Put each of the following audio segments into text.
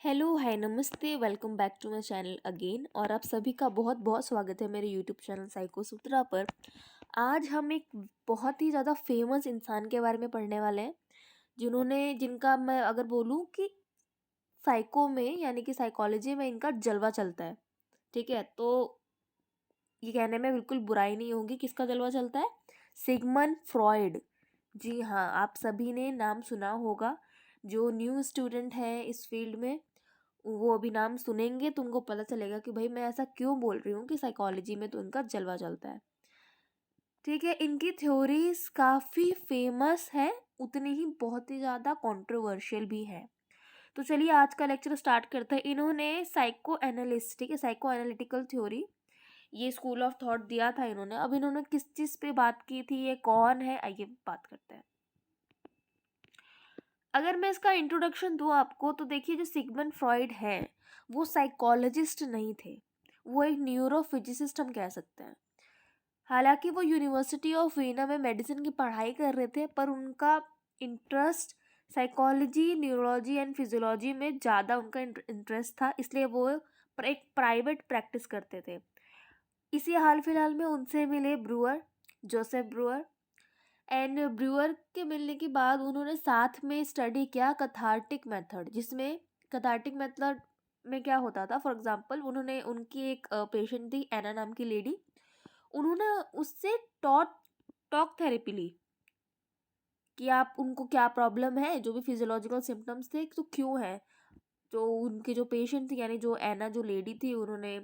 Hello, hi, नमस्ते, welcome back to my channel again. और आप सभी का बहुत बहुत स्वागत है मेरे यूट्यूब चैनल साइको सूत्रा पर। आज हम एक बहुत ही ज़्यादा फेमस इंसान के बारे में पढ़ने वाले हैं, जिनका मैं अगर बोलूँ कि साइको में यानी कि साइकोलॉजी में इनका जलवा चलता है। ठीक है, तो ये कहने में बिल्कुल बुराई नहीं होगी। किसका जलवा चलता है? Sigmund Freud. जी हाँ, आप सभी ने नाम सुना होगा। जो न्यू स्टूडेंट है इस फील्ड में, वो अभी नाम सुनेंगे तो उनको पता चलेगा कि भाई मैं ऐसा क्यों बोल रही हूँ कि साइकोलॉजी में तो इनका जलवा चलता है। ठीक है, इनकी थ्योरीज काफ़ी फेमस है, उतनी ही बहुत ही ज़्यादा कंट्रोवर्शियल भी है। तो चलिए आज का लेक्चर स्टार्ट करते हैं। इन्होंने साइको एनालिस्ट, ठीक है, साइको एनालिटिकल थ्योरी, ये स्कूल ऑफ थॉट दिया था इन्होंने। अब इन्होंने किस चीज़ पे बात की थी, ये कौन है, आइए बात करते हैं। अगर मैं इसका इंट्रोडक्शन दूं आपको तो देखिए, जो सिगमंड फ्रॉइड है वो साइकोलॉजिस्ट नहीं थे, वो एक न्यूरोफिजिसिस्ट हम कह सकते हैं। हालांकि वो यूनिवर्सिटी ऑफ वीना में मेडिसिन की पढ़ाई कर रहे थे, पर उनका interest psychology, neurology and physiology में ज़्यादा उनका इंटरेस्ट था, इसलिए वो एक प्राइवेट प्रैक्टिस करते थे। इसी हाल फिलहाल में उनसे मिले Breuer, Joseph Breuer. And Breuer के मिलने के बाद उन्होंने साथ में स्टडी किया कथार्टिक मेथड, जिसमें कथार्टिक मेथड में क्या होता था, फॉर एग्जांपल उन्होंने उनकी एक पेशेंट थी एना नाम की लेडी, उन्होंने उससे टॉक थेरेपी ली कि आप उनको क्या प्रॉब्लम है, जो भी फिजियोलॉजिकल सिम्टम्स थे तो क्यों है। जो उनके जो पेशेंट थी यानी जो एना जो लेडी थी, उन्होंने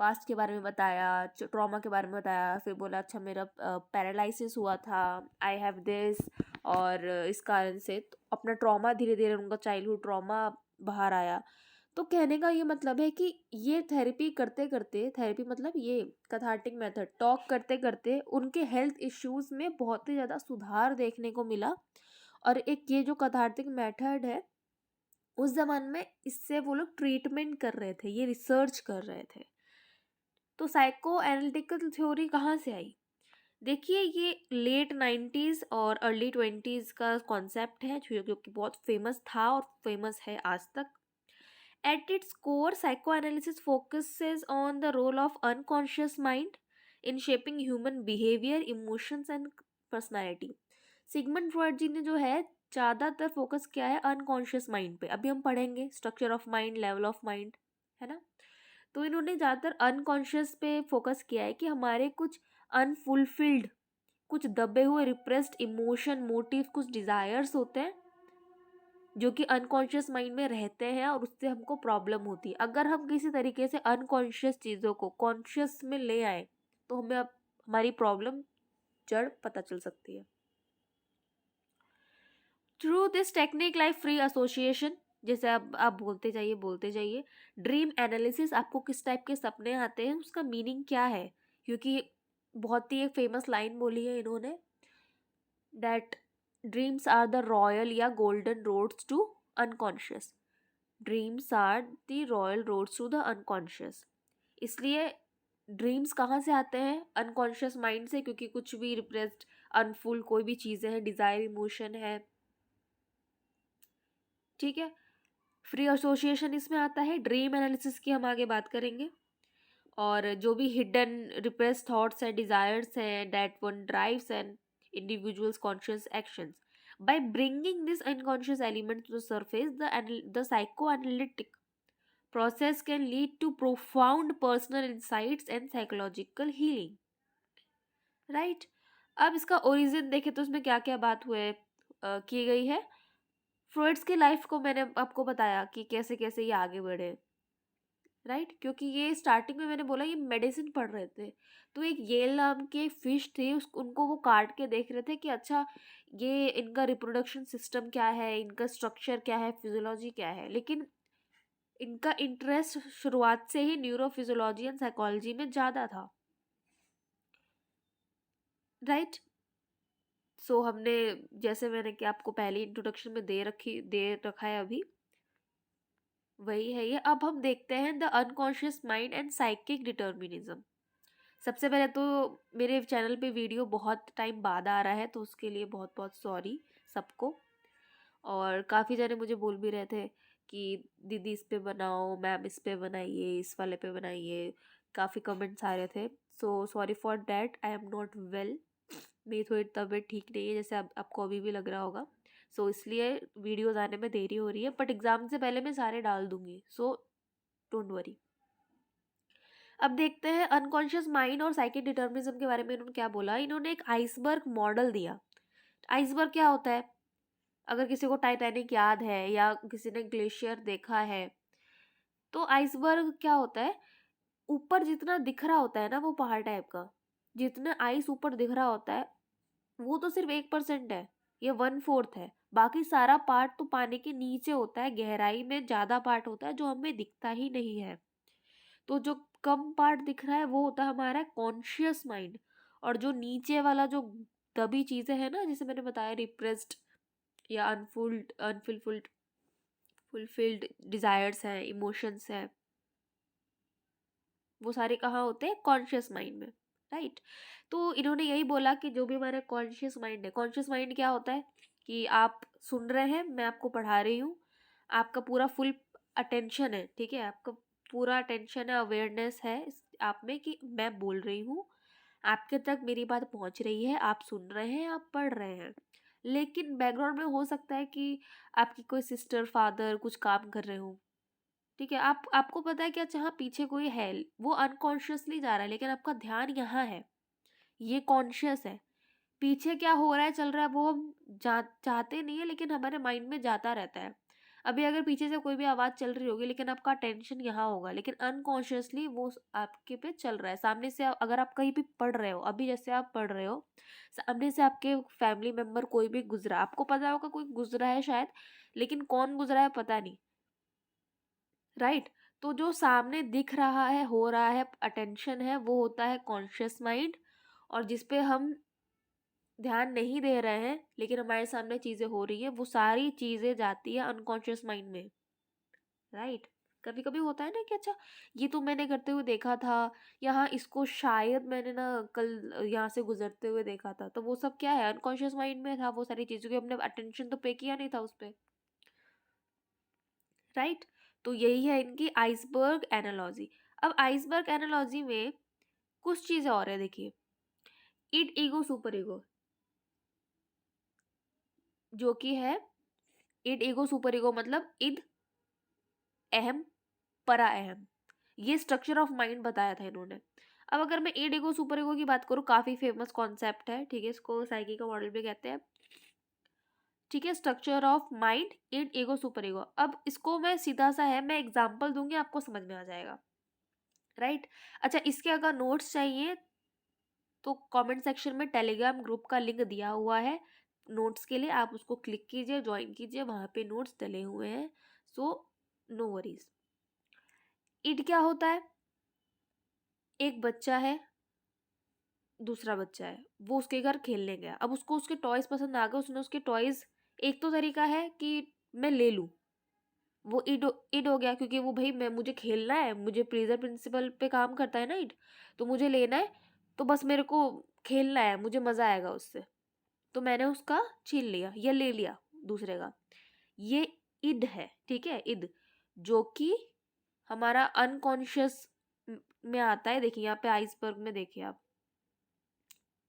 पास्ट के बारे में बताया, ट्रॉमा के बारे में बताया, फिर बोला अच्छा मेरा पैरालिसिस हुआ था, आई हैव दिस, और इस कारण से तो अपना ट्रॉमा धीरे धीरे उनका चाइल्डहुड ट्रॉमा बाहर आया। तो कहने का ये मतलब है कि ये थेरेपी करते करते, थेरेपी मतलब ये कैथार्टिक मेथड, टॉक करते करते उनके हेल्थ इश्यूज में बहुत ही ज़्यादा सुधार देखने को मिला। और एक ये जो कैथार्टिक मेथड है, उस जमाने में इससे वो लोग ट्रीटमेंट कर रहे थे, ये रिसर्च कर रहे थे। तो साइको एनालिटिकल थ्योरी कहाँ से आई? देखिए, ये लेट 90s और अर्ली 20s का कॉन्सेप्ट है, जो कि बहुत फेमस था और फेमस है आज तक। At its core psychoanalysis focuses on the role of unconscious mind in shaping human behaviour, emotions and personality. Sigmund Freud ji ने जो है ज़्यादातर फोकस किया है अनकॉन्शियस माइंड पे। अभी हम पढ़ेंगे structure of mind, level of mind, है ना। तो इन्होंने ज़्यादातर अनकॉन्शियस पे फोकस किया है कि हमारे कुछ अनफुलफिल्ड, कुछ दबे हुए रिप्रेस्ड इमोशन, मोटिव, कुछ डिज़ायर्स होते हैं जो कि अनकॉन्शियस माइंड में रहते हैं और उससे हमको प्रॉब्लम होती है। अगर हम किसी तरीके से अनकॉन्शियस चीज़ों को कॉन्शियस में ले आए तो हमें अब हमारी प्रॉब्लम जड़ पता चल सकती है। Through this technique like free association, जैसे अब आप बोलते जाइए ड्रीम एनालिसिस, आपको किस टाइप के सपने आते हैं, उसका मीनिंग क्या है। क्योंकि बहुत ही एक फेमस लाइन बोली है इन्होंने, that dreams are the royal या golden roads to unconscious. Dreams are the royal roads to the unconscious. इसलिए ड्रीम्स कहाँ से आते हैं? अनकॉन्शियस माइंड से, क्योंकि कुछ भी रिप्रेस्ड अनफुल कोई भी चीज़ें हैं, डिज़ायर, इमोशन है, ठीक है। फ्री एसोसिएशन इसमें आता है। ड्रीम एनालिसिस की हम आगे बात करेंगे। और जो भी हिडन रिप्रेस थॉट्स हैं, डिजायर्स हैं, that one drives an individuals conscious actions, by bringing this unconscious element to the surface, the psychoanalytic process can lead to profound personal insights and psychological healing, right? अब इसका origin देखें तो इसमें क्या क्या बात हुए की गई है। फ्रॉइड्स की लाइफ को मैंने आपको बताया कि कैसे कैसे ये आगे बढ़े, राइट। क्योंकि ये स्टार्टिंग में मैंने बोला ये मेडिसिन पढ़ रहे थे, तो एक येल नाम की एक फिश थी, उनको वो काट के देख रहे थे कि अच्छा ये इनका रिप्रोडक्शन सिस्टम क्या है, इनका स्ट्रक्चर क्या है, फिजियोलॉजी क्या है। लेकिन इनका इंटरेस्ट शुरुआत से ही न्यूरोफिजियोलॉजी एंड साइकोलॉजी में ज़्यादा था, राइट। सो हमने, जैसे मैंने कि आपको पहले इंट्रोडक्शन में दे रखा है अभी, वही है ये। अब हम देखते हैं the unconscious mind and psychic determinism. सबसे पहले तो मेरे चैनल पे वीडियो बहुत टाइम बाद आ रहा है, तो उसके लिए बहुत बहुत सॉरी सबको। और काफ़ी जने मुझे बोल भी रहे थे कि दीदी इस पे बनाओ, मैम इस पे बनाइए, इस वाले पे बनाइए। काफ़ी कमेंट्स आ रहे थे। So sorry for that, I am not well. मेरी थोड़ी तबीयत ठीक नहीं है, जैसे आपको अभी भी लग रहा होगा। सो इसलिए वीडियोज़ आने में देरी हो रही है, बट एग्ज़ाम से पहले मैं सारे डाल दूँगी। So don't worry. अब देखते हैं अनकॉन्शियस माइंड और साइकिक डिटर्मिनिज्म के बारे में इन्होंने क्या बोला। इन्होंने एक आइसबर्ग मॉडल दिया। आइसबर्ग क्या होता है? अगर किसी को टाइटैनिक याद है या किसी ने ग्लेशियर देखा है, तो आइसबर्ग क्या होता है? ऊपर जितना दिख रहा होता है ना, वो पहाड़ टाइप का, जितना आइस ऊपर दिख रहा होता है, वो तो सिर्फ 1% है, ये 1/4 है। बाकी सारा पार्ट तो पानी के नीचे होता है, गहराई में ज्यादा पार्ट होता है जो हमें दिखता ही नहीं है। तो जो कम पार्ट दिख रहा है वो होता है हमारा कॉन्शियस माइंड। और जो नीचे वाला जो दबी चीजें हैं ना, जैसे मैंने बताया, रिप्रेस्ड या अनफुलफिल्ड फुलफिल्ड डिजायर्स हैं, इमोशंस हैं, वो सारे कहाँ होते हैं? कॉन्शियस माइंड में, राइट। तो इन्होंने यही बोला कि जो भी हमारा कॉन्शियस माइंड है, कॉन्शियस माइंड क्या होता है कि आप सुन रहे हैं, मैं आपको पढ़ा रही हूँ, आपका पूरा फुल अटेंशन है, ठीक है, आपका पूरा अटेंशन है, अवेयरनेस है आप में कि मैं बोल रही हूँ, आपके तक मेरी बात पहुँच रही है, आप सुन रहे हैं, आप पढ़ रहे हैं। लेकिन बैकग्राउंड में हो सकता है कि आपकी कोई सिस्टर फादर कुछ काम कर रहे हो, ठीक है, आपको पता है कि अच्छा हाँ पीछे कोई है, वो अनकॉन्शियसली जा रहा है, लेकिन आपका ध्यान यहाँ है, ये कॉन्शियस है। पीछे क्या हो रहा है, चल रहा है, वो हम चाहते नहीं है, लेकिन हमारे माइंड में जाता रहता है। अभी अगर पीछे से कोई भी आवाज़ चल रही होगी, लेकिन आपका टेंशन यहाँ होगा, लेकिन अनकॉन्शियसली वो आपके पे चल रहा है। सामने से अगर आप कहीं भी पढ़ रहे हो, अभी जैसे आप पढ़ रहे हो, सामने से आपके फैमिली मेम्बर कोई भी गुजरा, आपको पता होगा कोई गुजरा है शायद, लेकिन कौन गुजरा है पता नहीं, राइट। तो जो सामने दिख रहा है, हो रहा है, अटेंशन है, वो होता है कॉन्शियस माइंड। और जिस पे हम ध्यान नहीं दे रहे हैं, लेकिन हमारे सामने चीजें हो रही है, वो सारी चीजें जाती है अनकॉन्शियस माइंड में, राइट। कभी कभी होता है ना कि अच्छा ये तो मैंने करते हुए देखा था, यहाँ इसको शायद मैंने ना कल यहाँ से गुजरते हुए देखा था, तो वो सब क्या है? अनकॉन्शियस माइंड में था वो सारी चीजों की, हमने अटेंशन तो पे किया नहीं था उस पर, राइट। तो यही है इनकी आइसबर्ग एनालॉजी। अब आइसबर्ग एनालॉजी में कुछ चीजें और है, देखिए। इड ईगो सुपर ईगो, जो कि है इड ईगो सुपर ईगो, मतलब इद अहम, परा अहम, ये स्ट्रक्चर ऑफ माइंड बताया था इन्होंने। अब अगर मैं इड ईगो सुपर ईगो की बात करूँ, काफी फेमस कॉन्सेप्ट है, ठीक है, इसको साइकी का मॉडल भी कहते हैं, ठीक है। Structure of mind, end ego super ego. अब इसको मैं सीधा सा है, मैं एग्जांपल दूंगी, आपको समझ में आ जाएगा, राइट। अच्छा, इसके अगर नोट्स चाहिए तो कमेंट सेक्शन में टेलीग्राम ग्रुप का लिंक दिया हुआ है नोट्स के लिए, आप उसको क्लिक कीजिए, ज्वाइन कीजिए, वहां पे नोट्स डले हुए हैं। So no worries. इड क्या होता है? एक बच्चा है, दूसरा बच्चा है, वो उसके घर खेलने गया, अब उसको उसके टॉयज पसंद आ गए, उसने उसके टॉयज, एक तो तरीका है कि मैं ले लूं, वो इड हो गया, क्योंकि वो भाई मैं मुझे खेलना है, मुझे प्लीजर प्रिंसिपल पे काम करता है ना इड, तो मुझे लेना है, तो बस मेरे को खेलना है, मुझे मजा आएगा उससे, तो मैंने उसका छीन लिया या ले लिया दूसरे का, ये इड है, ठीक है, इड, जो कि हमारा अनकॉन्शियस में आता है। देखिए यहाँ पे आइसबर्ग में देखिए आप,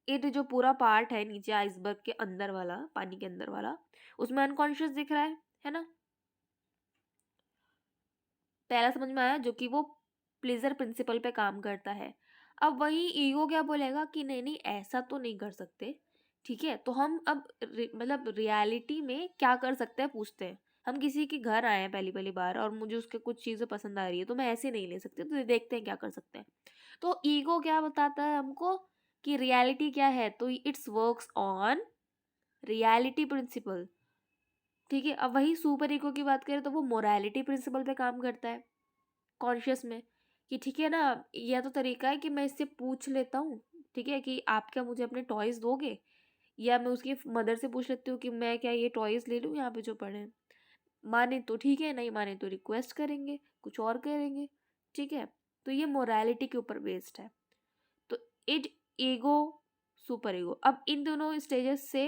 इड जो पूरा पार्ट है नीचे आइसबर्ग के अंदर वाला, पानी के अंदर वाला, उसमें अनकॉन्शियस दिख रहा है ना। पहला समझ में आया, जो कि वो प्लेजर प्रिंसिपल पे काम करता है। अब वही ईगो क्या बोलेगा कि नहीं नहीं ऐसा तो नहीं कर सकते, ठीक है, तो हम अब मतलब रियलिटी में क्या कर सकते हैं पूछते हैं। हम किसी के घर आए हैं पहली पहली बार और मुझे उसके कुछ चीज़ें पसंद आ रही है, तो मैं ऐसे नहीं ले सकती, तो देखते हैं क्या कर सकते हैं। तो ईगो क्या बताता है हमको कि रियलिटी क्या है, तो it's works on reality principle, ठीक है। अब वही सुपर ईगो की बात करें तो वो मोरालिटी प्रिंसिपल पे काम करता है कॉन्शियस में, कि ठीक है ना, यह तो तरीका है कि मैं इससे पूछ लेता हूँ, ठीक है, कि आप क्या मुझे अपने टॉयज दोगे, या मैं उसकी मदर से पूछ लेती हूँ कि मैं क्या ये टॉयज ले लूँ यहाँ पे जो पड़े हैं, माने तो ठीक है, नहीं माने तो रिक्वेस्ट करेंगे, कुछ और करेंगे, ठीक है। तो ये मोरालिटी के ऊपर बेस्ड है। तो इट ईगो सुपर ईगो, अब इन दोनों स्टेजेस से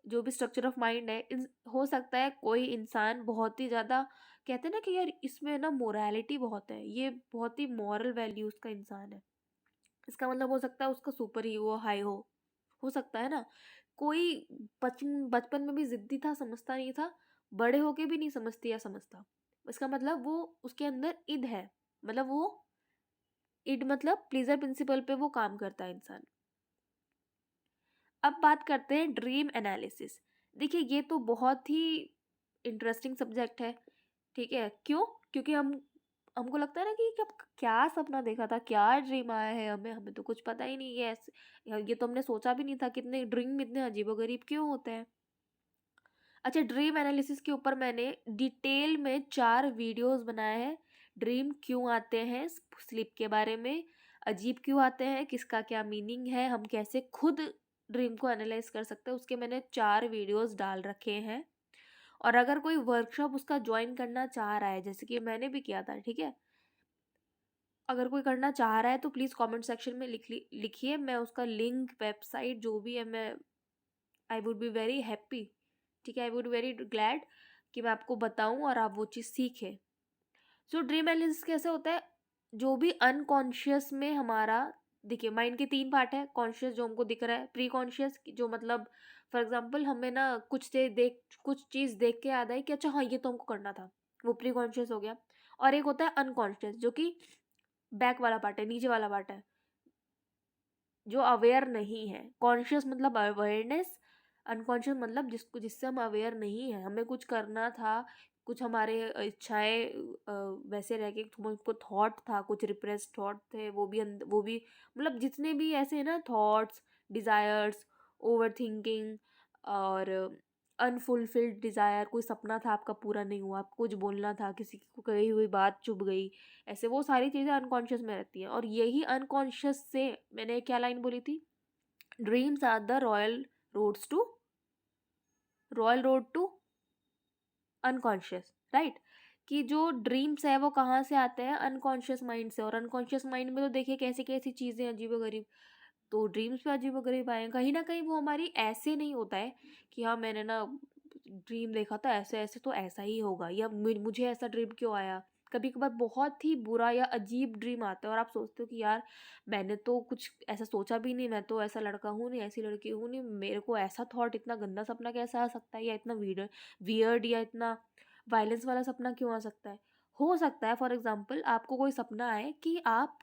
जो भी स्ट्रक्चर ऑफ माइंड है, हो सकता है कोई इंसान बहुत ही ज़्यादा, कहते हैं ना कि यार इसमें ना मोरालिटी बहुत है, ये बहुत ही मॉरल वैल्यूज़ का इंसान है। इसका मतलब हो सकता है उसका सुपर ईगो हाई हो सकता है ना। कोई बचपन में भी ज़िद्दी था, समझता नहीं था, बड़े होके भी नहीं समझती या समझता। इसका मतलब वो उसके अंदर इड है, मतलब वो इड मतलब प्लीज़र प्रिंसिपल पे वो काम करता है इंसान। अब बात करते हैं ड्रीम एनालिसिस। देखिए ये तो बहुत ही इंटरेस्टिंग सब्जेक्ट है, ठीक है। क्यों? क्योंकि हमको लगता है ना कि कब क्या सपना देखा था, क्या ड्रीम आया है हमें, हमें तो कुछ पता ही नहीं है ऐसे। ये तो हमने सोचा भी नहीं था, कितने ड्रीम इतने अजीबोगरीब क्यों होते हैं। अच्छा, ड्रीम एनालिसिस के ऊपर मैंने डिटेल में 4 वीडियोस बनाए हैं। ड्रीम क्यों आते हैं, स्लीप के बारे में, अजीब क्यों आते हैं, किसका क्या मीनिंग है, हम कैसे खुद ड्रीम को एनालाइज कर सकते हैं, उसके मैंने 4 वीडियोस डाल रखे हैं। और अगर कोई वर्कशॉप उसका ज्वाइन करना चाह रहा है, जैसे कि मैंने भी किया था, ठीक है, अगर कोई करना चाह रहा है तो प्लीज़ कमेंट सेक्शन में लिखिए, मैं उसका लिंक, वेबसाइट जो भी है, मैं I would be very happy, ठीक है, आई वुड वेरी ग्लैड कि मैं आपको बताऊं और आप वो चीज़ सीखें। सो ड्रीम एनालिसिस कैसे होता है? जो भी अनकॉन्शियस में हमारा, देखिए माइंड के 3 पार्ट है। कॉन्शियस जो हमको दिख रहा है, प्री कॉन्शियस जो मतलब फॉर एग्जांपल हमें ना कुछ चीज़ देख के याद आई कि अच्छा हाँ ये तो हमको करना था, वो प्री कॉन्शियस हो गया। और एक होता है अनकॉन्शियस जो कि बैक वाला पार्ट है, नीचे वाला पार्ट है, जो अवेयर नहीं है। कॉन्शियस मतलब अवेयरनेस, अनकॉन्शियस मतलब जिससे हम अवेयर नहीं है, हमें कुछ करना था, कुछ हमारे इच्छाएं वैसे रह गए, हमको थॉट था, कुछ रिप्रेस थॉट थे, वो भी मतलब जितने भी ऐसे हैं ना थॉट्स, डिज़ायर्स, ओवर थिंकिंग और अनफुलफिल्ड डिज़ायर, कोई सपना था आपका पूरा नहीं हुआ, आपको कुछ बोलना था, किसी को कही हुई बात चुभ गई, ऐसे वो सारी चीज़ें अनकॉन्शियस में रहती हैं। और यही अनकॉन्शियस से मैंने क्या लाइन बोली थी, dreams are the royal road to unconscious, right. कि जो ड्रीम्स है वो कहाँ से आते हैं, अनकॉन्शियस माइंड से। और अनकॉन्शियस माइंड में तो देखिए कैसी कैसी चीज़ें अजीबोगरीब, तो ड्रीम्स पे अजीबोगरीब आए हैं। कहीं ना कहीं वो हमारी ऐसे नहीं होता है कि हाँ मैंने ना ड्रीम देखा था ऐसे ऐसे तो ऐसा ही होगा, या मुझे ऐसा ड्रीम क्यों आया। कभी कभार बहुत ही बुरा या अजीब ड्रीम आता है और आप सोचते हो कि यार मैंने तो कुछ ऐसा सोचा भी नहीं, मैं तो ऐसा लड़का हूँ नहीं, ऐसी लड़की हूँ नहीं, मेरे को ऐसा थॉट, इतना गंदा सपना कैसा आ सकता है, या इतना वियर्ड या इतना वायलेंस वाला सपना क्यों आ सकता है। हो सकता है फॉर एग्जाम्पल आपको कोई सपना आए कि आप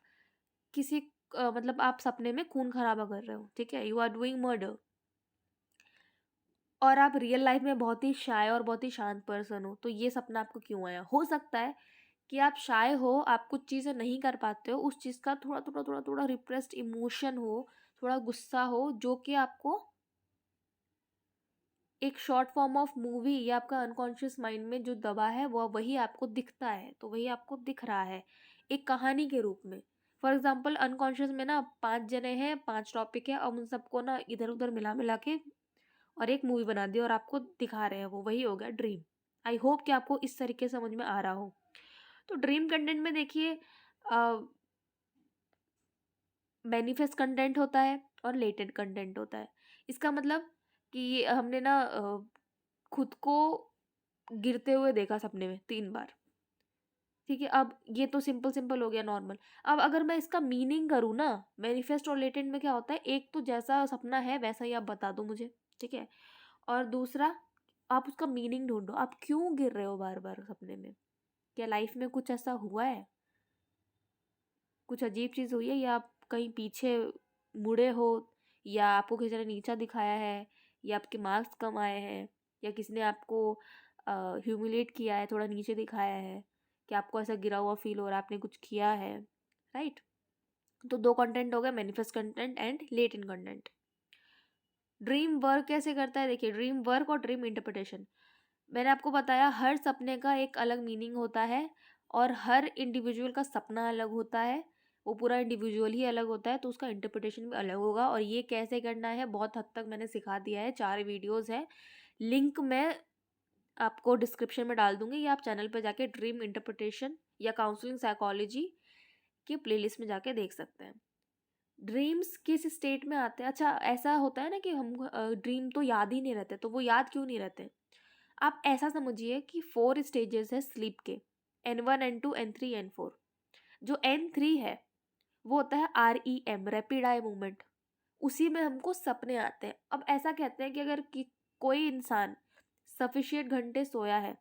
किसी मतलब आप सपने में खून खराबा कर रहे हो, ठीक है, यू आर डूइंग मर्डर, और आप रियल लाइफ में बहुत ही शाय और बहुत ही शांत पर्सन हो, तो ये सपना आपको क्यों आया। हो सकता है कि आप शाय हो, आप कुछ चीज़ें नहीं कर पाते हो, उस चीज़ का थोड़ा थोड़ा थोड़ा थोड़ा रिप्रेस्ड इमोशन हो, थोड़ा गुस्सा हो, जो कि आपको एक शॉर्ट फॉर्म ऑफ मूवी या आपका अनकॉन्शियस माइंड में जो दबा है वो वही आपको दिखता है, तो वही आपको दिख रहा है एक कहानी के रूप में। फॉर एग्जाम्पल अनकॉन्शियस में ना 5 जने हैं, 5 टॉपिक है, और उन सबको ना इधर उधर मिला मिला के और एक मूवी बना दी और आपको दिखा रहे हैं, वो वही हो गया ड्रीम। आई होप कि आपको इस तरीके से समझ में आ रहा हो। तो ड्रीम कंटेंट में देखिए मैनिफेस्ट कंटेंट होता है और लेटेंट कंटेंट होता है। इसका मतलब कि हमने ना खुद को गिरते हुए देखा सपने में 3 बार, ठीक है। अब ये तो सिंपल सिंपल हो गया, नॉर्मल। अब अगर मैं इसका मीनिंग करूँ ना, मैनिफेस्ट और लेटेंट में क्या होता है, एक तो जैसा सपना है वैसा ही आप बता दो मुझे, ठीक है। और दूसरा, आप उसका मीनिंग ढूंढो, आप क्यों गिर रहे हो बार बार सपने में, क्या लाइफ में कुछ ऐसा हुआ है, कुछ अजीब चीज़ हुई है, या आप कहीं पीछे मुड़े हो, या आपको किसी ने नीचा दिखाया है, या आपके मार्क्स कम आए हैं, या किसी ने आपको ह्यूमिलेट किया है, थोड़ा नीचे दिखाया है, कि आपको ऐसा गिरा हुआ फील हो रहा है, आपने कुछ किया है, राइट। तो 2 कंटेंट हो गए, manifest content and latent content. Dream work कैसे करता है, देखिए ड्रीम वर्क और ड्रीम इंटरप्रिटेशन, मैंने आपको बताया हर सपने का एक अलग मीनिंग होता है और हर इंडिविजुअल का सपना अलग होता है, वो पूरा इंडिविजुअल ही अलग होता है, तो उसका इंटरप्रिटेशन भी अलग होगा। और ये कैसे करना है बहुत हद तक मैंने सिखा दिया है, 4 वीडियोस है, लिंक मैं आपको डिस्क्रिप्शन में डाल दूंगी, या आप चैनल पर जाके ड्रीम इंटरप्रिटेशन या काउंसलिंग साइकोलॉजी के प्लेलिस्ट में जाके देख सकते हैं। ड्रीम्स किस स्टेट में आते हैं? अच्छा, ऐसा होता है ना कि हम ड्रीम तो याद ही नहीं रहते, तो वो याद क्यों नहीं रहते? आप ऐसा समझिए कि 4 स्टेजेस है स्लीप के, N1 N2 N3 N4। जो N3 है वो होता है REM, रैपिड आई मूवमेंट। उसी में हमको सपने आते हैं। अब ऐसा कहते हैं कि अगर कोई इंसान सफिशिएंट घंटे सोया है,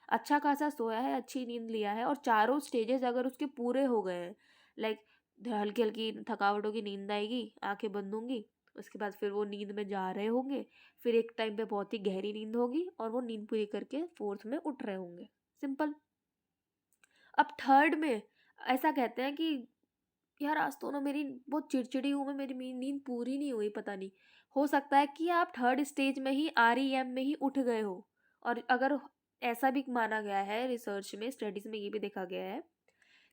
अच्छा खासा सोया है, अच्छी नींद लिया है और चारों स्टेजेस अगर उसके पूरे हो गए हैं, लाइक हल्की हल्की थकावटों की नींद आएगी, आंखें बंद होंगी, उसके बाद फिर वो नींद में जा रहे होंगे, फिर एक टाइम पे बहुत ही गहरी नींद होगी और वो नींद पूरी करके फोर्थ में उठ रहे होंगे। सिंपल। अब थर्ड में ऐसा कहते हैं कि यार आज तो ना मेरी बहुत चिड़चिड़ी हूँ मैं, मेरी नींद पूरी नहीं हुई, पता नहीं। हो सकता है कि आप थर्ड स्टेज में ही REM में ही उठ गए हो। और अगर ऐसा भी माना गया है, रिसर्च में स्टडीज में ये भी देखा गया है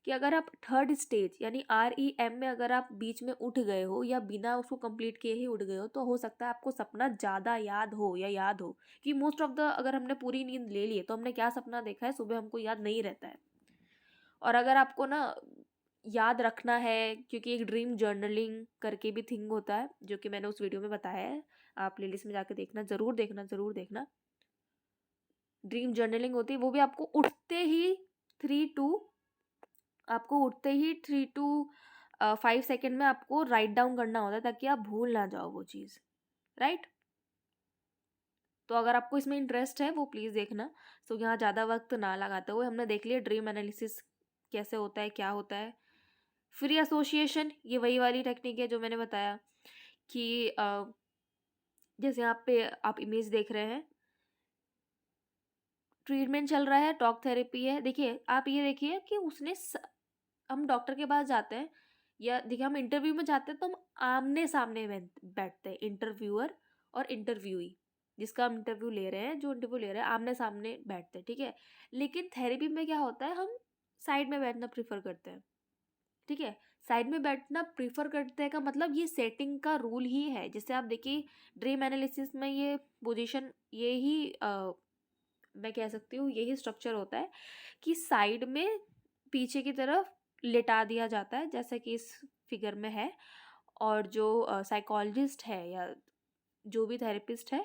कि अगर आप थर्ड स्टेज यानी REM में अगर आप बीच में उठ गए हो या बिना उसको कंप्लीट किए ही उठ गए हो, तो हो सकता है आपको सपना ज़्यादा याद हो, या याद हो कि मोस्ट ऑफ द, अगर हमने पूरी नींद ले ली है तो हमने क्या सपना देखा है सुबह हमको याद नहीं रहता है। और अगर आपको ना याद रखना है, क्योंकि एक ड्रीम जर्नलिंग करके भी थिंग होता है जो कि मैंने उस वीडियो में बताया है, आप प्लेलिस्ट में जाके देखना, ज़रूर देखना, ज़रूर देखना। ड्रीम जर्नलिंग होती है, वो भी आपको उठते ही 3 टू आपको उठते ही 3 to 5 सेकेंड में आपको राइट डाउन करना होता है ताकि आप भूल ना जाओ वो चीज़, राइट। तो अगर आपको इसमें इंटरेस्ट है वो प्लीज़ देखना। तो यहाँ ज़्यादा वक्त ना लगाते हुए हमने देख लिया ड्रीम एनालिसिस कैसे होता है, क्या होता है। फ्री एसोसिएशन, ये वही वाली टेक्निक है जो मैंने बताया कि जैसे यहाँ पे आप इमेज देख रहे हैं, ट्रीटमेंट चल रहा है, टॉक थेरेपी है। देखिए आप ये देखिए कि हम डॉक्टर के पास जाते हैं या देखिए हम इंटरव्यू में जाते हैं तो हम आमने सामने बैठते हैं, इंटरव्यूअर और इंटरव्यूई, जिसका हम इंटरव्यू ले रहे हैं, जो इंटरव्यू ले रहे हैं आमने सामने बैठते हैं, ठीक है। लेकिन थेरेपी में क्या होता है, हम साइड में बैठना प्रीफर करते हैं, ठीक है। साइड में बैठना प्रीफर करते हैं का मतलब ये सेटिंग का रूल ही है। जैसे आप देखिए ड्रीम एनालिसिस में ये पोजीशन, ये ही मैं कह सकती हूँ यही स्ट्रक्चर होता है कि साइड में पीछे की तरफ लेटा दिया जाता है जैसे कि इस फिगर में है। और जो साइकोलॉजिस्ट है या जो भी थेरेपिस्ट है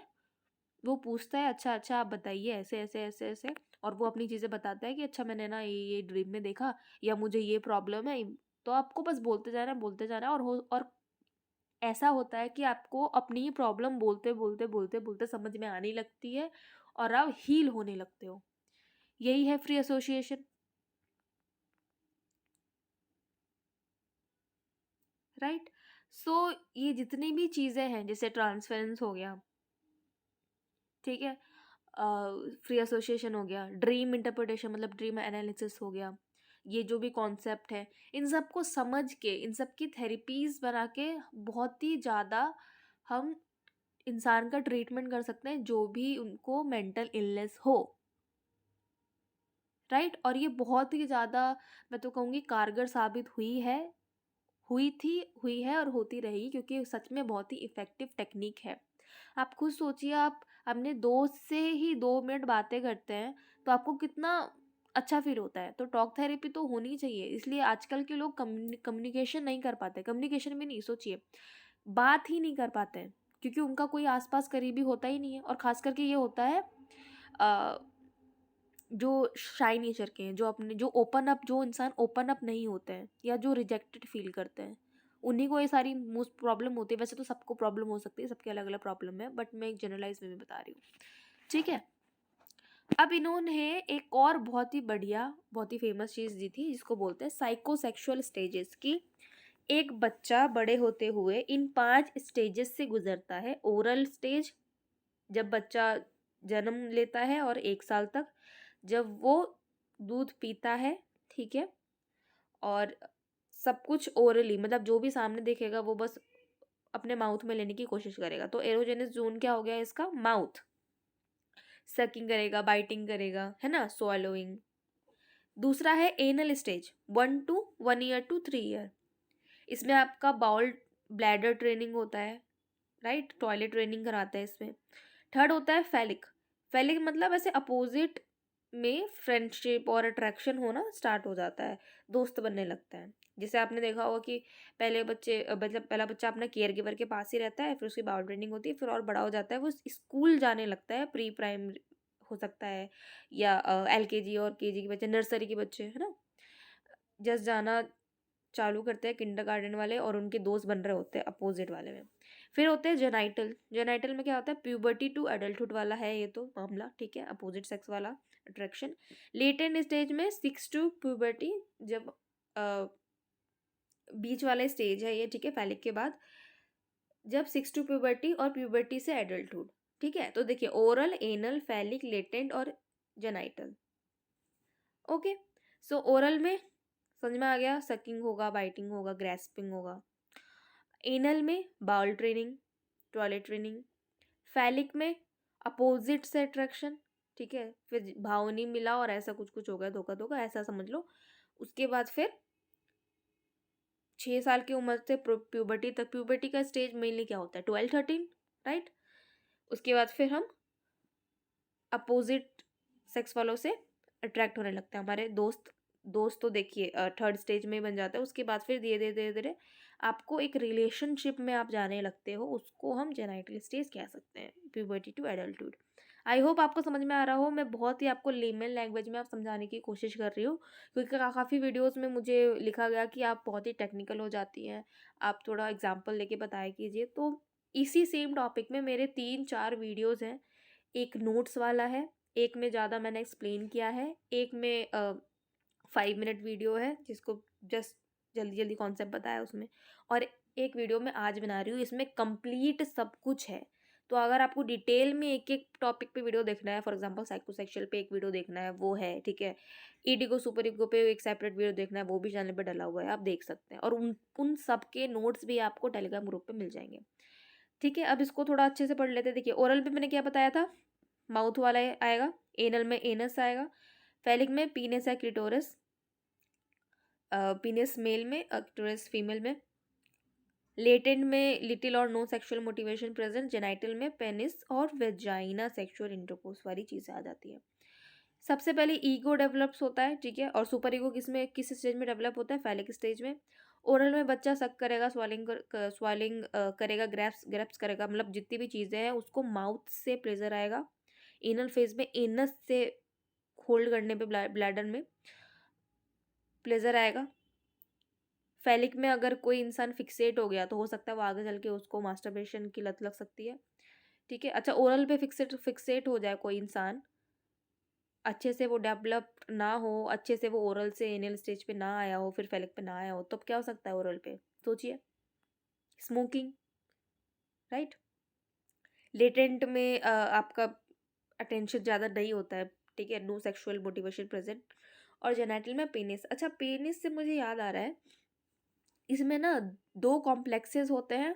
वो पूछता है अच्छा अच्छा आप बताइए ऐसे ऐसे ऐसे ऐसे, और वो अपनी चीज़ें बताता है कि अच्छा मैंने ना ये ड्रीम में देखा या मुझे ये प्रॉब्लम है। तो आपको बस बोलते जाना और ऐसा होता है कि आपको अपनी ही प्रॉब्लम बोलते बोलते बोलते बोलते समझ में आने लगती है और आप हील होने लगते हो। यही है फ्री एसोसिएशन, राइट। सो ये जितनी भी चीज़ें हैं जैसे ट्रांसफरेंस हो गया, ठीक है, फ्री एसोसिएशन हो गया, ड्रीम इंटरप्रिटेशन मतलब ड्रीम एनालिसिस हो गया, ये जो भी कॉन्सेप्ट है इन सबको समझ के इन सब की थेरेपीज बना के बहुत ही ज़्यादा हम इंसान का ट्रीटमेंट कर सकते हैं जो भी उनको मेंटल इलनेस हो, राइट। और ये बहुत ही ज़्यादा मैं तो कहूँगी कारगर साबित हुई है और होती रहेगी क्योंकि सच में बहुत ही इफ़ेक्टिव टेक्निक है। आप खुद सोचिए, आप अपने दोस्त से ही 2 मिनट बातें करते हैं तो आपको कितना अच्छा फील होता है। तो टॉक थेरेपी तो होनी चाहिए, इसलिए आजकल के लोग कम्युनिकेशन नहीं कर पाते, कम्युनिकेशन भी नहीं, सोचिए बात ही नहीं कर पाते हैं क्योंकि उनका कोई आसपास करीबी होता ही नहीं है। और ख़ास करके ये होता है जो शाई नेचर के हैं, जो अपने जो ओपन अप जो इंसान ओपन अप नहीं होते हैं या जो रिजेक्टेड फील करते हैं, उन्हीं को ये सारी मोस्ट प्रॉब्लम होती है। वैसे तो सबको प्रॉब्लम हो सकती है, सबके अलग अलग प्रॉब्लम है, बट मैं एक जनरलाइज में बता रही हूँ, ठीक है। अब इन्होंने एक और बहुत ही बढ़िया बहुत ही फेमस चीज़ दी थी जिसको बोलते हैं साइकोसेक्सुअल स्टेजेस की। एक बच्चा बड़े होते हुए इन 5 स्टेजेस से गुजरता है। ओरल स्टेज, जब बच्चा जन्म लेता है और 1 साल तक जब वो दूध पीता है, ठीक है, और सब कुछ ओरली मतलब जो भी सामने देखेगा वो बस अपने माउथ में लेने की कोशिश करेगा। तो एरोजेनस जोन क्या हो गया इसका, माउथ। सकिंग करेगा, बाइटिंग करेगा, है ना, स्वॉलोइंग। दूसरा है anal stage, 1 to 1 year to 3 year। इसमें आपका बाउल ब्लैडर ट्रेनिंग होता है, राइट, टॉयलेट ट्रेनिंग कराते हैं इसमें। थर्ड होता है फैलिक। फैलिक मतलब ऐसे अपोजिट में फ्रेंडशिप और अट्रैक्शन होना स्टार्ट हो जाता है, दोस्त बनने लगता है। जैसे आपने देखा होगा कि पहले बच्चे मतलब पहला बच्चा अपना केयर गिवर के पास ही रहता है, फिर उसकी बाउल ट्रेनिंग होती है, फिर और बड़ा हो जाता है, वो स्कूल जाने लगता है, प्री प्राइमरी हो सकता है, या एलकेजी और केजी के बच्चे, नर्सरी के बच्चे, है ना, जस्ट जाना चालू करते हैं किंडरगार्टन वाले, और उनके दोस्त बन रहे होते हैं अपोजिट वाले में। फिर होते हैं जेनाइटल। जेनाइटल में क्या होता है, प्यूबर्टी टू एडल्टहुड वाला है ये तो मामला, ठीक है, अपोजिट सेक्स वाला अट्रैक्शन। लेटेंट स्टेज में 6 टू प्यूबर्टी, जब बीच वाला स्टेज है ये, ठीक है, फैलिक के बाद, जब 6 टू प्यूबर्टी और प्यूबर्टी से एडल्टहुड, ठीक है। तो देखिए, ओरल, एनल, फैलिक, लेटेंट और जेनाइटल। ओके, सो ओरल में समझ में आ गया, सकिंग होगा, बाइटिंग होगा, ग्रेस्पिंग होगा। एनल में bowel training, toilet training. Phallic में अपोजिट से अट्रैक्शन, ठीक है, फिर भाव नहीं मिला और ऐसा कुछ कुछ हो गया, धोखा धोखा, ऐसा समझ लो। उसके बाद फिर 6 साल की उम्र से प्यूबर्टी तक। प्यूबर्टी का स्टेज मेनली क्या होता है, 12-13, राइट। उसके बाद फिर हम अपोजिट सेक्स वालों से अट्रैक्ट होने लगते हैं, हमारे दोस्त। दोस्त तो देखिए थर्ड स्टेज में ही बन जाता है। उसके बाद फिर धीरे धीरे धीरे धीरे आपको एक रिलेशनशिप में आप जाने लगते हो, उसको हम जेनाइटल स्टेज कह सकते हैं, puberty to adulthood. I hope आपको समझ में आ रहा हो। मैं बहुत ही आपको लेमन लैंग्वेज में आप समझाने की कोशिश कर रही हूँ, क्योंकि काफ़ी वीडियोस में मुझे लिखा गया कि आप बहुत ही टेक्निकल हो जाती हैं, आप थोड़ा एग्जांपल लेके बताया कीजिए। तो इसी सेम टॉपिक में मेरे 3-4 वीडियोस हैं। एक नोट्स वाला है, एक में ज़्यादा मैंने एक्सप्लेन किया है, एक में 5 मिनट वीडियो है जिसको जस्ट जल्दी जल्दी कॉन्सेप्ट बताया उसमें, और एक वीडियो मैं आज बना रही हूँ, इसमें कंप्लीट सब कुछ है। तो अगर आपको डिटेल में एक एक टॉपिक पे वीडियो देखना है, फॉर एग्जांपल साइकोसेक्सुअल पे एक वीडियो देखना है, वो है, ठीक है। ईडिगो सुपर ईगो पे एक सेपरेट वीडियो देखना है, वो भी चैनल पे डला हुआ है, आप देख सकते हैं। और उन सब के नोट्स भी आपको टेलीग्राम ग्रुप पे मिल जाएंगे, ठीक है। अब इसको थोड़ा अच्छे से पढ़ लेते हैं। देखिए, ओरल पे मैंने क्या बताया था, माउथ वाला आएगा, एनल में एनस आएगा, फैलिक में पीनेस है, क्लिटोरस, पीनेस मेल में, क्लिटोरस फीमेल में, लेटेंट में लिटिल और no sexual motivation present, genital में पेनिस और वेजाइना सेक्सुअल इंटरकोर्स वाली चीज़ें आ जाती है। सबसे पहले ईगो डेवलप्स होता है, ठीक है, और सुपर ईगो किस स्टेज में डेवलप होता है, फैलिक स्टेज में। ओरल में बच्चा सक करेगा, स्वालिंग करेगा, ग्रेप्स करेगा, मतलब जितनी भी चीज़ें हैं उसको माउथ से प्लेजर आएगा। एनल फेज में एनस से होल्ड करने पे ब्लैडर में प्लेजर आएगा। फैलिक में अगर कोई इंसान फिक्सेट हो गया तो हो सकता है वो आगे चल के उसको मास्टरबेशन की लत लग सकती है, ठीक है। अच्छा, ओरल पे फिक्सेट हो जाए कोई इंसान, अच्छे से वो डेवलप ना हो, अच्छे से वो ओरल से एनियल स्टेज पे ना आया हो, फिर फैलिक पे ना आया हो, तब क्या हो सकता है ओरल पे, सोचिए, स्मोकिंग, राइट। लेटेंट में आपका अटेंशन ज़्यादा नहीं होता है, ठीक है, नो सेक्सुअल मोटिवेशन प्रेजेंट। और जेनाइटल में पेनिस। अच्छा, पेनिस से मुझे याद आ रहा है, इसमें ना 2 कॉम्प्लेक्सेस होते हैं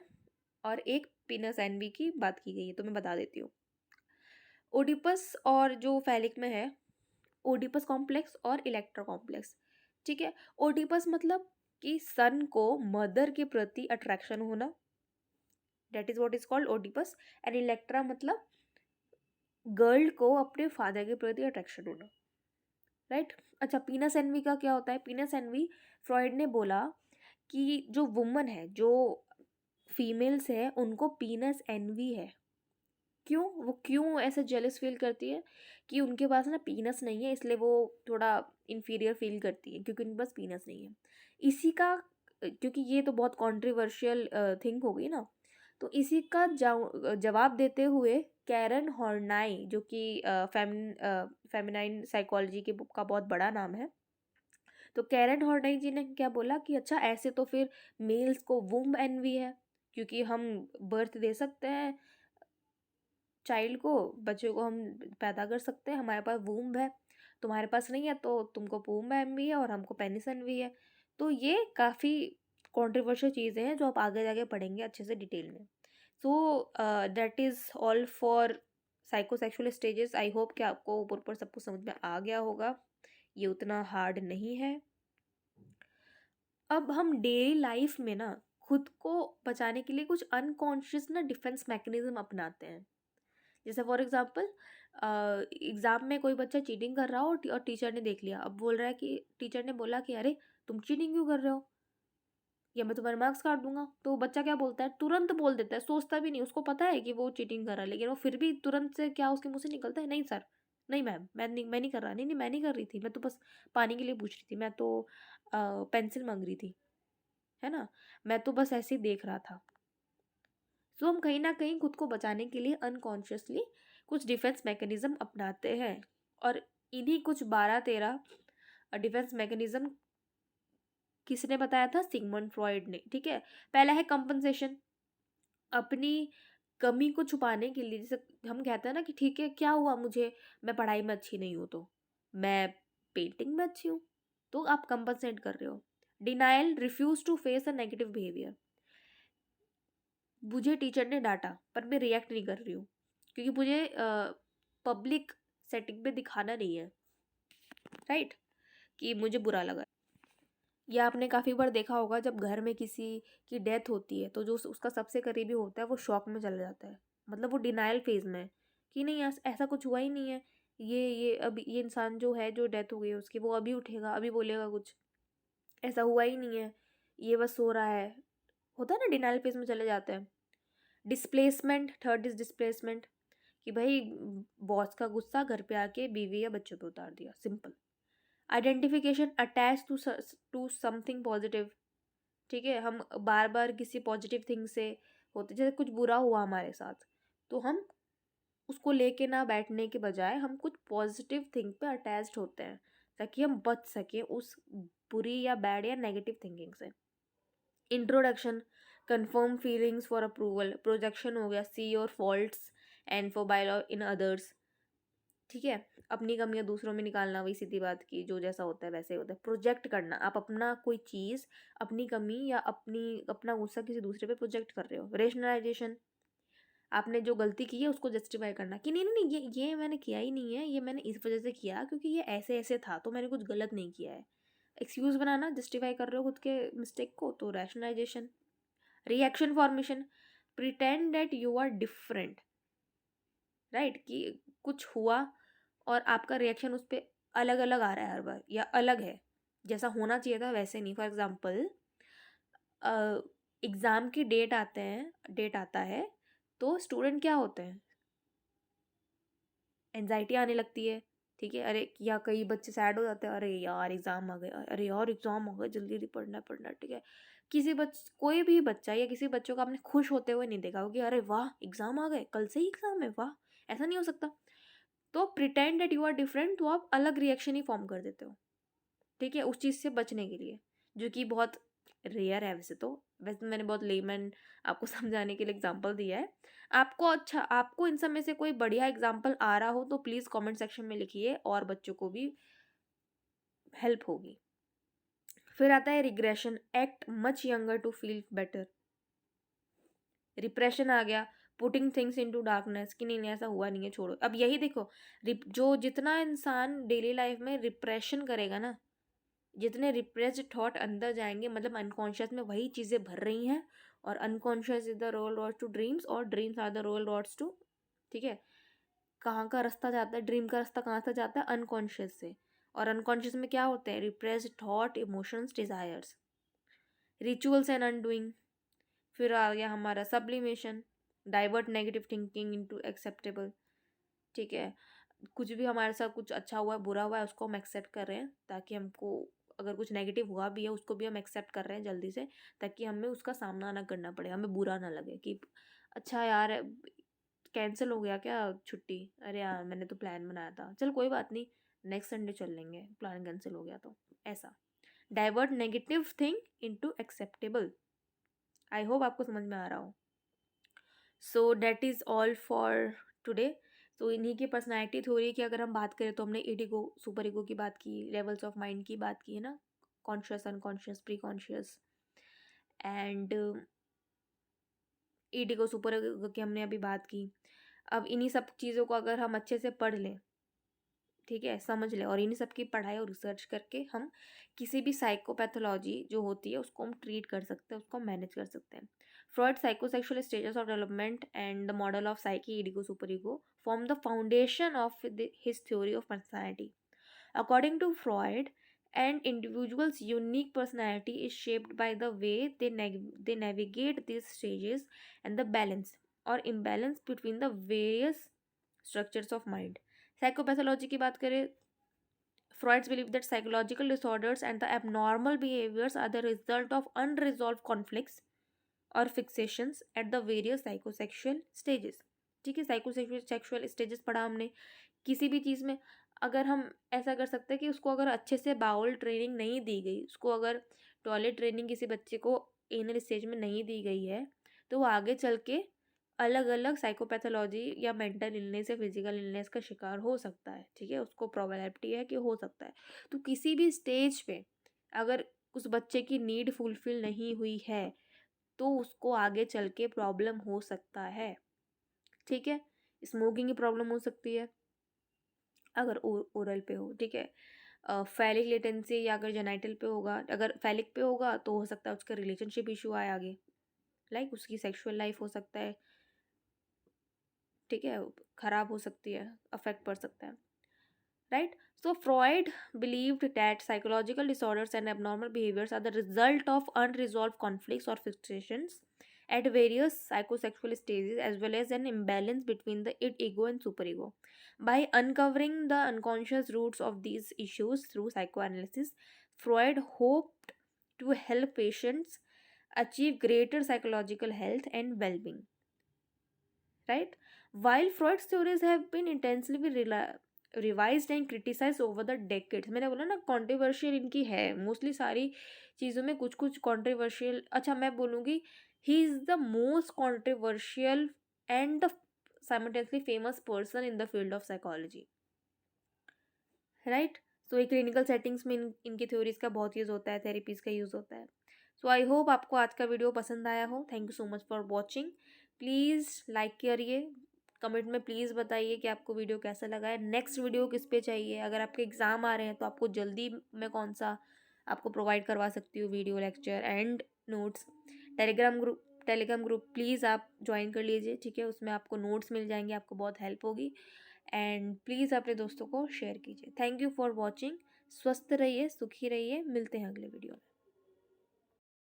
और एक पीनस एनवी की बात की गई है, तो मैं बता देती हूँ। ओडिपस और जो फैलिक में है, ओडिपस कॉम्प्लेक्स और इलेक्ट्रा कॉम्प्लेक्स, ठीक है। ओडिपस मतलब कि सन को मदर के प्रति अट्रैक्शन होना, that is what is called Oedipus. And Electra मतलब गर्ल को अपने फादर के प्रति अट्रैक्शन होना, राइट। अच्छा, पीनस एनवी का क्या होता है, पीनस एनवी, फ्रॉइड ने बोला कि जो वुमन है, जो फीमेल्स है, उनको पीनस एनवी है। क्यों, वो क्यों ऐसे जेलस फील करती है कि उनके पास ना पीनस नहीं है, इसलिए वो थोड़ा इन्फीरियर फील करती है, क्योंकि उनके पास पीनस नहीं है। इसी का क्योंकि ये तो बहुत कंट्रोवर्शियल थिंग हो गई ना, तो इसी का जवाब देते हुए कैरन हॉर्नाई, जो कि फेमिनाइन साइकोलॉजी के बुक का बहुत बड़ा नाम है, तो कैरन हॉर्नाई जी ने क्या बोला कि अच्छा, ऐसे तो फिर मेल्स को वुम्ब एनवी है, क्योंकि हम बर्थ दे सकते हैं चाइल्ड को, बच्चे को हम पैदा कर सकते हैं, हमारे पास वूम्ब है, तुम्हारे पास नहीं है, तो तुमको वूम्ब एनवी है और हमको पेनिस एनवी है। तो ये काफ़ी कंट्रोवर्शियल चीज़ें हैं जो आप आगे जाके पढ़ेंगे अच्छे से डिटेल में। So that is all for psychosexual stages. I hope कि आपको ऊपर ऊपर सब कुछ समझ में आ गया होगा, ये उतना हार्ड नहीं है। अब हम डेली लाइफ में ना खुद को बचाने के लिए कुछ अनकॉन्शियस ना डिफेंस मैकेनिज्म अपनाते हैं। जैसे फॉर एग्जांपल, एग्ज़ाम में कोई बच्चा चीटिंग कर रहा हो और टीचर ने देख लिया, अब बोल रहा है कि टीचर ने बोला कि अरे तुम चीटिंग क्यों कर रहे हो, या मैं तुम्हारे मार्क्स काट दूंगा। तो बच्चा क्या बोलता है, तुरंत बोल देता है, सोचता भी नहीं, उसको पता है कि वो चीटिंग कर रहा है, लेकिन वो फिर भी तुरंत से क्या उसके मुंह से निकलता है, नहीं सर, नहीं मैम, मैं नहीं कर रहा, नहीं नहीं मैं नहीं कर रही थी, मैं तो बस पानी के लिए पूछ रही थी, मैं तो पेंसिल मांग रही थी, है ना, मैं तो बस ऐसे ही देख रहा था। तो हम कहीं ना कहीं खुद को बचाने के लिए अनकॉन्शियसली कुछ डिफेंस मैकेनिज्म अपनाते हैं, और इन्हीं कुछ 12-13 डिफेंस मैकेनिज्म किसने बताया था, सिगमंड फ्रॉइड ने। ठीक है, पहला है कंपनसेशन, अपनी कमी को छुपाने के लिए, जैसे हम कहते हैं ना कि ठीक है क्या हुआ मुझे, मैं पढ़ाई में अच्छी नहीं हूँ तो मैं पेंटिंग में अच्छी हूँ, तो आप कंपनसेट कर रहे हो। Denial, refuse to face a negative behaviour, मुझे टीचर ने डांटा पर मैं रिएक्ट नहीं कर रही हूँ, क्योंकि मुझे पब्लिक सेटिंग में दिखाना नहीं है, राइट, कि मुझे बुरा लगा। या आपने काफ़ी बार देखा होगा जब घर में किसी की डेथ होती है तो जो उसका सबसे करीबी होता है वो शॉक में चला जाता है, मतलब वो डिनाइल फेज में है कि नहीं ऐसा कुछ हुआ ही नहीं है, ये अभी ये इंसान जो है, जो डेथ हो गई है उसकी, वो अभी उठेगा, अभी बोलेगा कुछ, ऐसा हुआ ही नहीं है, ये बस सो रहा है, होता है ना, डिनाइल फेज में चले जाते हैं। डिस्प्लेसमेंट, थर्ड इज डिस्प्लेसमेंट, कि भाई बॉस का गुस्सा घर पे आके बीवी या बच्चों पे उतार दिया, simple. Identification, attach to something positive, ठीक है, हम बार बार किसी पॉजिटिव थिंग से होते, जैसे कुछ बुरा हुआ हमारे साथ तो हम उसको लेके ना बैठने के बजाय हम कुछ पॉजिटिव थिंग पे अटैच्ड होते हैं, ताकि हम बच सकें उस बुरी या बैड या नेगेटिव थिंकिंग से। Introduction, conform feelings for approval, projection हो गया, see your faults and for by in others, ठीक है, अपनी कमियां दूसरों में निकालना, वही सीधी बात की, जो जैसा होता है वैसे ही होता है। प्रोजेक्ट करना, आप अपना कोई चीज़, अपनी कमी या अपना गुस्सा किसी दूसरे पे प्रोजेक्ट कर रहे हो। रेशनलाइजेशन, आपने जो गलती की है उसको जस्टिफाई करना कि नहीं नहीं नहीं, ये मैंने किया ही नहीं है, ये मैंने इस वजह से किया क्योंकि ये ऐसे ऐसे था, तो मैंने कुछ गलत नहीं किया है। एक्सक्यूज बनाना, जस्टिफाई कर रहे हो खुद के मिस्टेक को, तो rationalisation. Reaction formation, pretend that you are different, right, कि कुछ हुआ और आपका रिएक्शन उस पर अलग अलग आ रहा है हर बार, या अलग है, जैसा होना चाहिए था वैसे नहीं। फॉर एग्जाम्पल, एग्ज़ाम की डेट आता है तो स्टूडेंट क्या होते हैं, एनजाइटी आने लगती है, ठीक है, अरे, या कई बच्चे सैड हो जाते हैं, अरे यार एग्ज़ाम आ गए, अरे यार एग्ज़ाम आ गए, जल्दी जल्दी पढ़ना पढ़ना, ठीक है। कोई भी बच्चा या किसी बच्चों को आपने खुश होते हुए नहीं देखा कि अरे वाह एग्ज़ाम आ गए, कल से ही एग्ज़ाम है, वाह, ऐसा नहीं हो सकता। तो pretend that you are different, तो आप अलग रिएक्शन ही फॉर्म कर देते हो, ठीक है, उस चीज़ से बचने के लिए, जो कि बहुत रेयर है वैसे तो। वैसे मैंने बहुत लेमन आपको समझाने के लिए एग्जांपल दिया है। आपको इन सब में से कोई बढ़िया एग्जांपल आ रहा हो तो प्लीज़ कमेंट सेक्शन में लिखिए, और बच्चों को भी हेल्प होगी। फिर आता है regression, act much younger to feel better. Repression आ गया, पुटिंग थिंग्स इनटू डार्कनेस, कि नहीं नहीं ऐसा हुआ नहीं है, छोड़ो। अब यही देखो, जो जितना इंसान डेली लाइफ में रिप्रेशन करेगा ना, जितने रिप्रेस्ड थॉट अंदर जाएंगे, मतलब अनकॉन्शियस में वही चीज़ें भर रही हैं, और unconscious is the royal roads to dreams, और dreams are the royal roads to, ठीक है, कहाँ का रास्ता जाता है, ड्रीम का रास्ता कहाँ से जाता है, अनकॉन्शियस से। और अनकॉन्शियस में क्या होते हैं, repressed thought, emotions, desires. Rituals and undoing, फिर आ गया हमारा sublimation, divert negative thinking into acceptable, ठीक है, कुछ भी हमारे साथ कुछ अच्छा हुआ है, बुरा हुआ है, उसको हम एक्सेप्ट कर रहे हैं, ताकि हमको अगर कुछ नेगेटिव हुआ भी है उसको भी हम एक्सेप्ट कर रहे हैं जल्दी से, ताकि हमें उसका सामना ना करना पड़े, हमें बुरा ना लगे कि अच्छा यार कैंसिल हो गया क्या छुट्टी, अरे यार मैंने तो प्लान बनाया था, चल कोई बात नहीं, नेक्स्ट संडे चल लेंगे, प्लान कैंसिल हो गया तो, ऐसा। Divert negative thing into acceptable. आई होप आपको समझ में आ रहा हो। So that is all for today. तो इन्हीं की पर्सनैलिटी थ्योरी की अगर हम बात करें तो हमने ईडिगो, सुपर ईगो की बात की, लेवल्स ऑफ माइंड की बात की है ना, conscious, unconscious, preconscious, and id ego, super ego की हमने अभी बात की। अब इन्हीं सब चीज़ों को अगर हम अच्छे से पढ़ लें, ठीक है, समझ लें, और इन्हीं सब की पढ़ाई और रिसर्च करके हम किसी भी साइकोपैथोलॉजी जो होती है उसको हम ट्रीट कर सकते हैं, उसको मैनेज कर सकते हैं। Freud psychosexual stages of development and the model of psyche, id ego, super ego form the foundation of his theory of personality. According to Freud, an individual's unique personality is shaped by the way they navigate these stages and the balance or imbalance between the various structures of mind. Psychopathology की बात करें, Freud's belief that psychological disorders and the abnormal behaviors are the result of unresolved conflicts और फिक्सेशंस at the various psychosexual stages. ठीक है, psychosexual stages पढ़ा हमने. किसी भी चीज़ में अगर हम ऐसा कर सकते हैं कि उसको अगर अच्छे से बाउल ट्रेनिंग नहीं दी गई, उसको अगर टॉयलेट ट्रेनिंग किसी बच्चे को एनल स्टेज में नहीं दी गई है, तो वो आगे चल के अलग अलग साइकोपैथोलॉजी या मेंटल इलनेस या फिजिकल इलनेस का शिकार हो सकता है. ठीक है, उसको प्रोबेबिलिटी है कि हो सकता है. तो किसी भी स्टेज पे अगर उस बच्चे की नीड फुलफिल नहीं हुई है तो उसको आगे चल के प्रॉब्लम हो सकता है. ठीक है, स्मोकिंग की प्रॉब्लम हो सकती है अगर ओरल पे हो. ठीक है, फैलिक लेटेंसी या अगर जेनाइटल पे होगा, अगर फैलिक पे होगा तो हो सकता है उसका रिलेशनशिप इशू आए आगे, लाइक उसकी सेक्सुअल लाइफ हो सकता है. ठीक है, खराब हो सकती है, अफेक्ट पड़ सकता है. Right? So Freud believed that psychological disorders and abnormal behaviors are the result of unresolved conflicts or fixations at various psychosexual stages, as well as an imbalance between the ego and superego. By uncovering the unconscious roots of these issues through psychoanalysis, Freud hoped to help patients achieve greater psychological health and well-being. Right? While Freud's theories have been intensely revised and criticized over the decades, मैंने बोला ना controversial इनकी है, mostly सारी चीज़ों में कुछ कुछ कॉन्ट्रोवर्शियल. अच्छा, मैं बोलूँगी ही is the most controversial and the simultaneously famous person in the field of psychology. Right? So ये क्लिनिकल सेटिंग्स में इनकी थ्योरीज का बहुत यूज़ होता है, थेरेपीज़ का यूज़ होता है. सो आई होप आपको आज का वीडियो पसंद आया हो. Thank you so much for watching. Please like करिए, कमेंट में प्लीज़ बताइए कि आपको वीडियो कैसा लगा है, नेक्स्ट वीडियो किस पे चाहिए. अगर आपके एग्ज़ाम आ रहे हैं तो आपको जल्दी मैं कौन सा आपको प्रोवाइड करवा सकती हूँ video lecture and notes. Telegram group please आप ज्वाइन कर लीजिए. ठीक है, उसमें आपको नोट्स मिल जाएंगे, आपको बहुत हेल्प होगी. एंड प्लीज़ अपने दोस्तों को शेयर कीजिए. Thank you for watching. स्वस्थ रहिए, सुखी रहिए. मिलते हैं अगले वीडियो में.